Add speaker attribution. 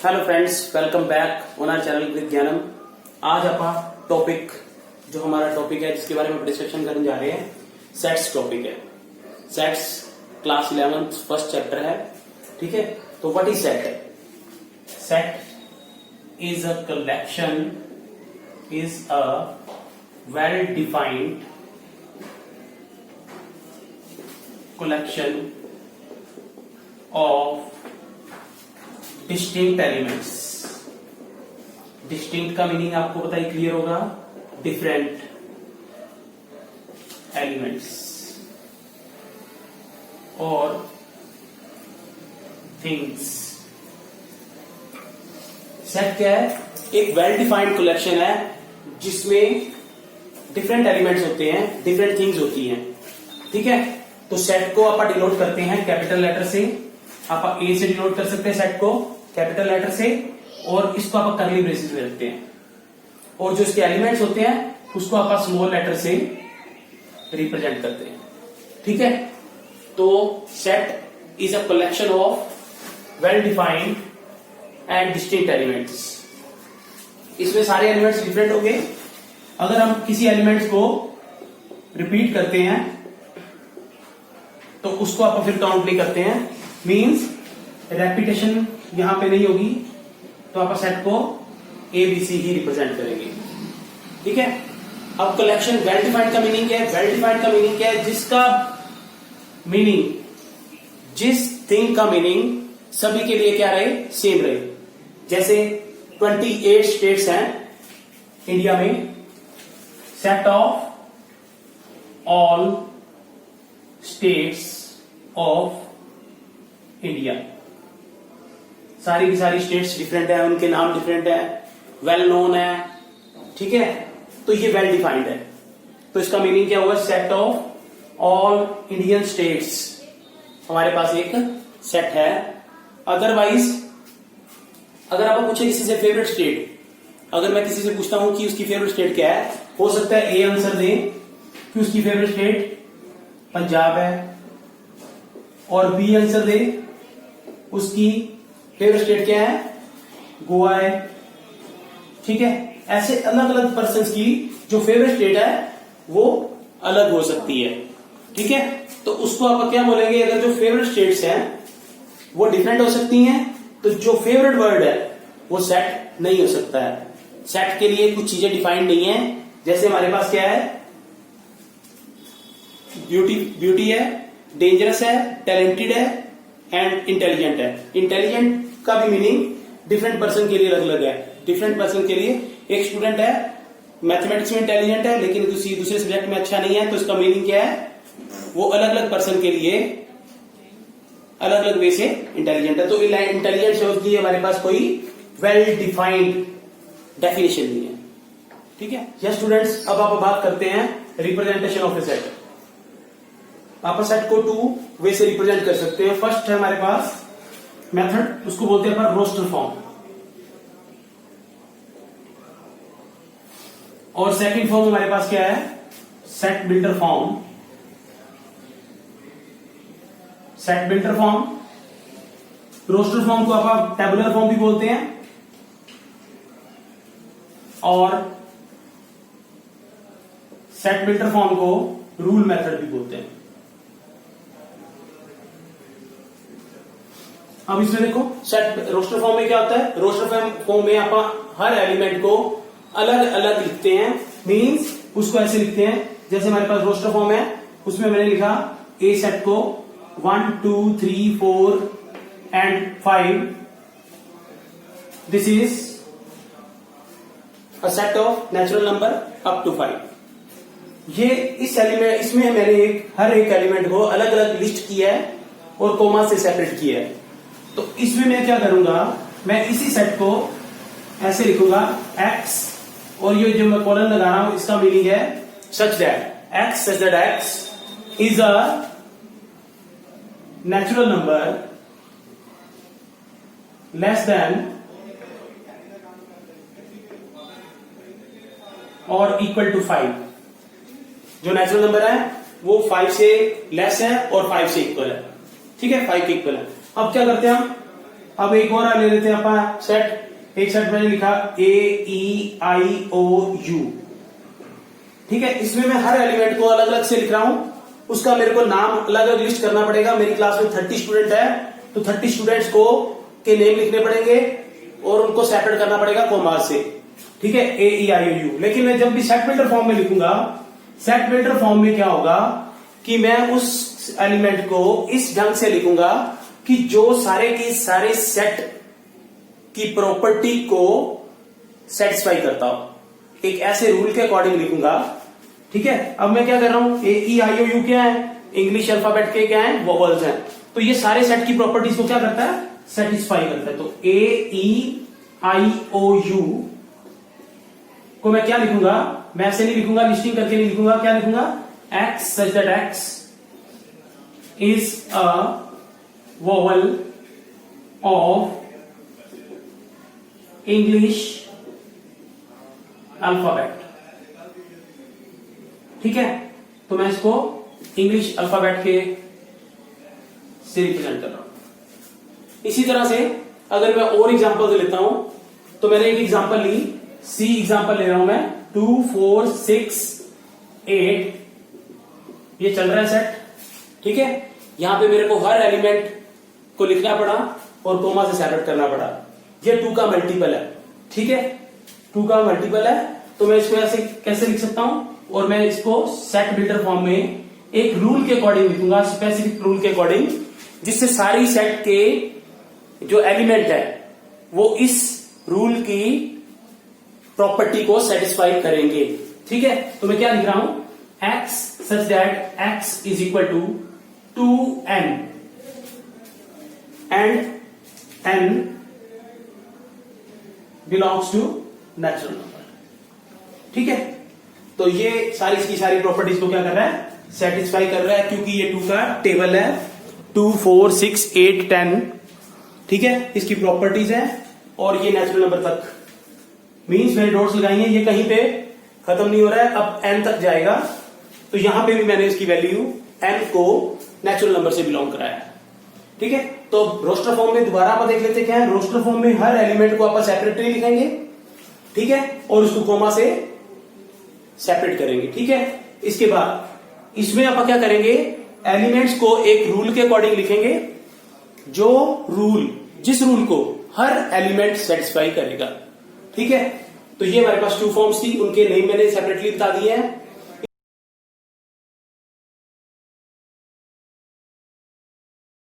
Speaker 1: Hello friends, welcome back on our channel Vigyanam. आज आप topic जो हमारा टॉपिक है जिसके बारे में डिस्कशन करने जा रहे हैं, सेट्स टॉपिक है। सेट्स क्लास 11 फर्स्ट चैप्टर है, ठीक है। तो what is set? Set is a collection, is a well defined collection of distinct elements। Distinct का मीनिंग आपको पता ही क्लियर होगा, डिफरेंट एलिमेंट्स और थिंग्स। सेट क्या है? एक वेल डिफाइंड कलेक्शन है जिसमें डिफरेंट एलिमेंट्स होते हैं, डिफरेंट थिंग्स होती हैं, ठीक है। तो सेट को आप डिनोट करते हैं कैपिटल लेटर से। आप ए से डिनोट कर सकते हैं सेट को कैपिटल लेटर से, और इसको आप कर्ली ब्रेसेस में रखते हैं, और जो इसके एलिमेंट्स होते हैं उसको आप स्मॉल लेटर से रिप्रेजेंट करते हैं, ठीक है। तो set is a collection of well defined and distinct elements. इसमें सारे एलिमेंट्स डिफरेंट होंगे। अगर हम किसी एलिमेंट्स को रिपीट करते हैं तो उसको आप फिर काउंट नहीं करते हैं, मींस रेपिटेशन यहां पे नहीं होगी, तो आप सेट को A B C he represent करेंगे, ठीक है। अब कलेक्शन वेल डिफाइंड का मीनिंग क्या है? वेल डिफाइंड का मीनिंग क्या है? जिसका मीनिंग, जिस थिंग का मीनिंग सभी के लिए क्या रहे? सेम रहे। जैसे 28 स्टेट्स हैं इंडिया में, set of all states of India. सारी की सारी स्टेट्स डिफरेंट है, उनके नाम डिफरेंट है, वेल नोन है, ठीक है। तो ये वेल डिफाइंड है। तो इसका मीनिंग क्या हुआ? Set of all Indian states. हमारे पास एक सेट है। अदरवाइज अगर आप पूछे किसी से फेवरेट स्टेट, अगर मैं किसी से पूछता हूं कि उसकी फेवरेट स्टेट क्या है, हो सकता है ए आंसर दे कि उसकी फेवरेट स्टेट पंजाब है, और बी आंसर दे उसकी फेवरेट स्टेट क्या है? गोवा है, ठीक है। ऐसे अलग अलग पर्सन्स की जो फेवरेट स्टेट है वो अलग हो सकती है, ठीक है। तो उसको आप क्या बोलेंगे? अगर जो फेवरेट स्टेट्स हैं वो डिफरेंट हो सकती हैं, तो जो फेवरेट वर्ड है वो सेट नहीं हो सकता है। सेट के लिए कुछ चीजें डिफाइंड नहीं है। जैसे हमारे पास क्या है? ब्यूटी है, डेंजरस है, टैलेंटेड है एंड इंटेलिजेंट है। इंटेलिजेंट का भी मीनिंग डिफरेंट पर्सन के लिए अलग अलग है। डिफरेंट पर्सन के लिए, एक स्टूडेंट है मैथमेटिक्स में इंटेलिजेंट है लेकिन दूसरे सब्जेक्ट में अच्छा नहीं है, तो इसका मीनिंग क्या है? वो अलग अलग पर्सन के लिए अलग अलग वे से इंटेलिजेंट है। तो इंटेलिजेंट शब्द की हमारे पास कोई वेल डिफाइंड डेफिनेशन नहीं है, ठीक है। यस स्टूडेंट्स, अब आप बात करते हैं रिप्रेजेंटेशन ऑफ ए सेट। आप सेट को टू वे से रिप्रेजेंट कर सकते हैं। फर्स्ट है हमारे पास मेथड, उसको बोलते हैं अपन रोस्टर फॉर्म, और सेकंड फॉर्म हमारे पास क्या है? Set builder form. Set builder form, roster form को आप टेबुलर फॉर्म भी बोलते हैं, और सेट बिल्डर फॉर्म को रूल मेथड भी बोलते हैं। अब इसमें देखो, सेट रोस्टर फॉर्म में क्या होता है? रोस्टर फॉर्म में आप हर एलिमेंट को अलग अलग लिखते हैं, मींस उसको ऐसे लिखते हैं। जैसे हमारे पास रोस्टर फॉर्म है, उसमें मैंने लिखा ए सेट को 1 2 3 4 and 5, this is a set of natural number up to 5। ये इस एलिमेंट, इसमें मैंने हर एक एलिमेंट को अलग अलग लिस्ट किया है और कोमा से सेपरेट किया है। तो इसमें मैं क्या करूंगा? मैं इसी सेट को ऐसे लिखूंगा x, और ये जो मैं कॉलन लगा रहा हूं इसका मीनिंग है such that x is a natural number less than और इक्वल टू 5। जो नेचुरल नंबर है वो 5 से लेस है और 5 से इक्वल है, ठीक है, 5 के इक्वल है। अब क्या करते हैं हम? अब एक और ले लेते हैं अपन सेट। एक सेट मैंने लिखा AEIOU, ठीक है। इसमें मैं हर एलिमेंट को अलग अलग से लिख रहा हूं, उसका मेरे को नाम अलग अलग लिस्ट करना पड़ेगा। मेरी क्लास में 30 स्टूडेंट है, तो 30 स्टूडेंट्स को के नेम लिखने पड़ेंगे और उनको सेपरेट करना पड़ेगा कोमा से, ठीक है, AEIOU। लेकिन मैं जब भी सेट बिल्डर फॉर्म में लिखूंगा, सेट बिल्डर फॉर्म में क्या होगा कि मैं उस एलिमेंट को इस ढंग से लिखूंगा कि जो सारे के सारे सेट की प्रॉपर्टी को सेटिस्फाई करता हो। एक ऐसे रूल के अकॉर्डिंग लिखूंगा, ठीक है। अब मैं क्या कर रहा हूं, AEIOU क्या है, इंग्लिश अल्फाबेट के क्या है, वोवेल्स हैं। तो ये सारे सेट की प्रॉपर्टीज को क्या करता है, सेटिस्फाई करता है। तो AEIOU को मैं क्या लिखूंगा, मैं ऐसे नहीं लिखूंगा, लिस्टिंग करके नहीं लिखूंगा, क्या लिखूंगा, X such that X is a vowel of English alphabet, ठीक है। तो मैं इसको इंग्लिश अल्फाबेट के से रिप्रेजेंट कर रहा हूं। इसी तरह से अगर मैं और एग्जांपल लेता हूं, तो मैंने एक एग्जांपल ली, C एग्जांपल ले रहा हूं मैं, 2 4 6 8, ये चल रहा है सेट, ठीक है। यहां पे मेरे को हर एलिमेंट को लिखना पड़ा और कोमा से सेपरेट करना पड़ा। ये 2 का मल्टीपल है, ठीक है, 2 का मल्टीपल है। तो मैं इसको ऐसे कैसे लिख सकता हूं, और मैं इसको सेट बिल्डर फॉर्म में एक रूल के अकॉर्डिंग लिखूंगा, स्पेसिफिक रूल के अकॉर्डिंग, जिससे सारी सेट के जो एलिमेंट है वो इस रूल की प्रॉपर्टी को सेटिस्फाई करेंगे, ठीक है। तो मैं क्या लिख रहा हूं, X such that X is equal to 2n and n belongs to natural number, ठीक है। तो ये सारी की सारी प्रॉपर्टीज को क्या कर रहा है, सेटिस्फाई कर रहा है, क्योंकि ये 2 का टेबल है, 2 4 6 8 10, ठीक है, इसकी प्रॉपर्टीज है। और ये नेचुरल नंबर तक, मीन्स मैंने डॉट्स लगाई हैं, ये कहीं पे खत्म नहीं हो रहा है, अब n तक जाएगा। तो यहां पे भी मैंने इसकी वैल्यू n को नेचुरल नंबर से बिलोंग कराया, ठीक है। तो रोस्टर फॉर्म में दोबारा आप देख लेते क्या है, रोस्टर फॉर्म में हर एलिमेंट को आप सेपरेटली लिखेंगे, ठीक है, और उसको कोमा से सेपरेट करेंगे, ठीक है। इसके बाद इसमें आप क्या करेंगे, एलिमेंट्स को एक रूल के अकॉर्डिंग लिखेंगे, जो रूल, जिस रूल को हर एलिमेंट सेटिस्फाई करेगा, ठीक है। तो ये हमारे पास 2 फॉर्म्स थी, उनके नेम मैंने सेपरेटली बता दिए हैं।